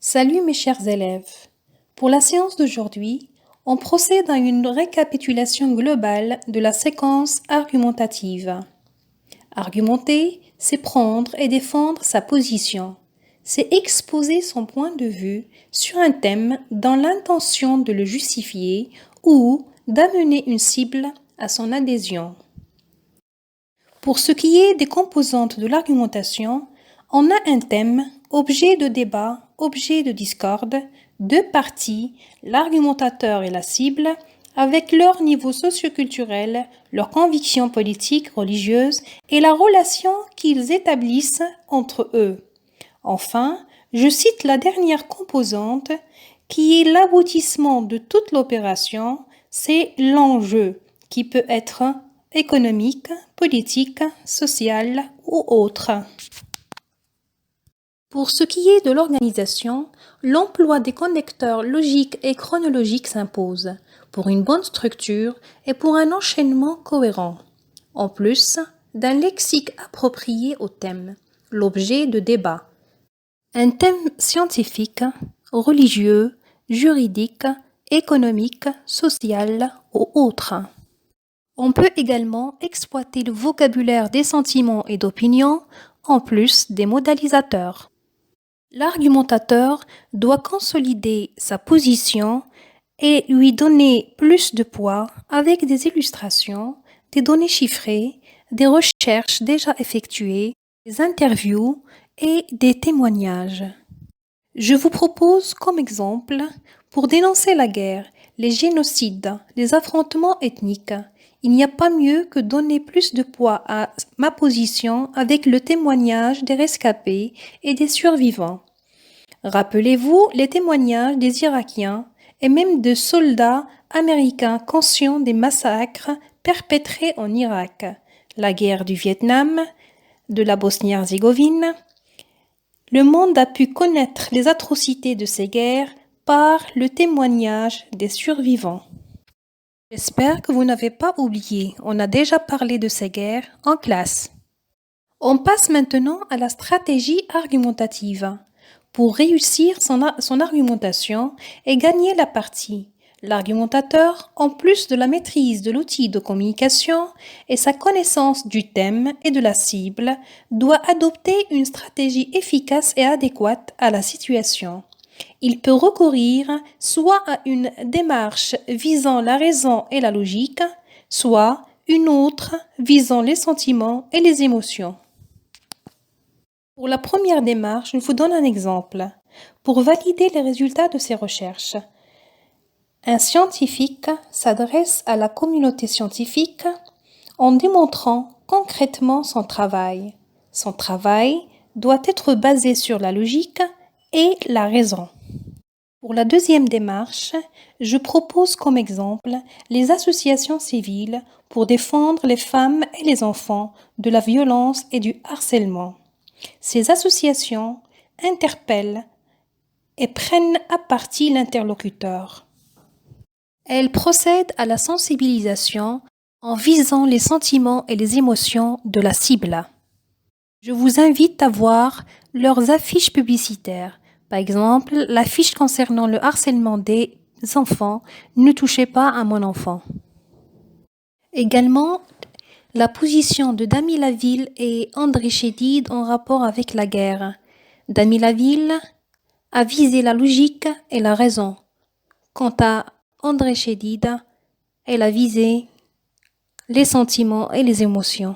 Salut mes chers élèves. Pour la séance d'aujourd'hui, on procède à une récapitulation globale de la séquence argumentative. Argumenter, c'est prendre et défendre sa position. C'est exposer son point de vue sur un thème dans l'intention de le justifier ou d'amener une cible à son adhésion. Pour ce qui est des composantes de l'argumentation, on a un thème, objet de débat, objet de discorde, deux parties, l'argumentateur et la cible, avec leur niveau socioculturel, leurs convictions politiques, religieuses et la relation qu'ils établissent entre eux. Enfin, je cite la dernière composante qui est l'aboutissement de toute l'opération, c'est l'enjeu qui peut être économique, politique, social ou autre. Pour ce qui est de l'organisation, l'emploi des connecteurs logiques et chronologiques s'impose pour une bonne structure et pour un enchaînement cohérent. En plus d'un lexique approprié au thème, l'objet de débat. Un thème scientifique, religieux, juridique, économique, social ou autre. On peut également exploiter le vocabulaire des sentiments et d'opinions en plus des modalisateurs. L'argumentateur doit consolider sa position et lui donner plus de poids avec des illustrations, des données chiffrées, des recherches déjà effectuées, des interviews et des témoignages. Je vous propose comme exemple, pour dénoncer la guerre, les génocides, les affrontements ethniques, il n'y a pas mieux que donner plus de poids à ma position avec le témoignage des rescapés et des survivants. Rappelez-vous les témoignages des Irakiens et même de soldats américains conscients des massacres perpétrés en Irak, la guerre du Vietnam, de la Bosnie-Herzégovine. Le monde a pu connaître les atrocités de ces guerres par le témoignage des survivants. J'espère que vous n'avez pas oublié, on a déjà parlé de ces guerres en classe. On passe maintenant à la stratégie argumentative. Pour réussir son argumentation et gagner la partie, l'argumentateur, en plus de la maîtrise de l'outil de communication et sa connaissance du thème et de la cible, doit adopter une stratégie efficace et adéquate à la situation. Il peut recourir soit à une démarche visant la raison et la logique, soit une autre visant les sentiments et les émotions. Pour la première démarche, je vous donne un exemple. Pour valider les résultats de ses recherches, un scientifique s'adresse à la communauté scientifique en démontrant concrètement son travail. Son travail doit être basé sur la logique et la raison. Pour la deuxième démarche, je propose comme exemple les associations civiles pour défendre les femmes et les enfants de la violence et du harcèlement. Ces associations interpellent et prennent à partie l'interlocuteur. Elles procèdent à la sensibilisation en visant les sentiments et les émotions de la cible. Je vous invite à voir leurs affiches publicitaires. Par exemple, l'affiche concernant le harcèlement des enfants « Ne touchez pas à mon enfant ». Également, la position de Damilaville et André Chédid en rapport avec la guerre. Damilaville a visé la logique et la raison. Quant à André Chédid, elle a visé les sentiments et les émotions.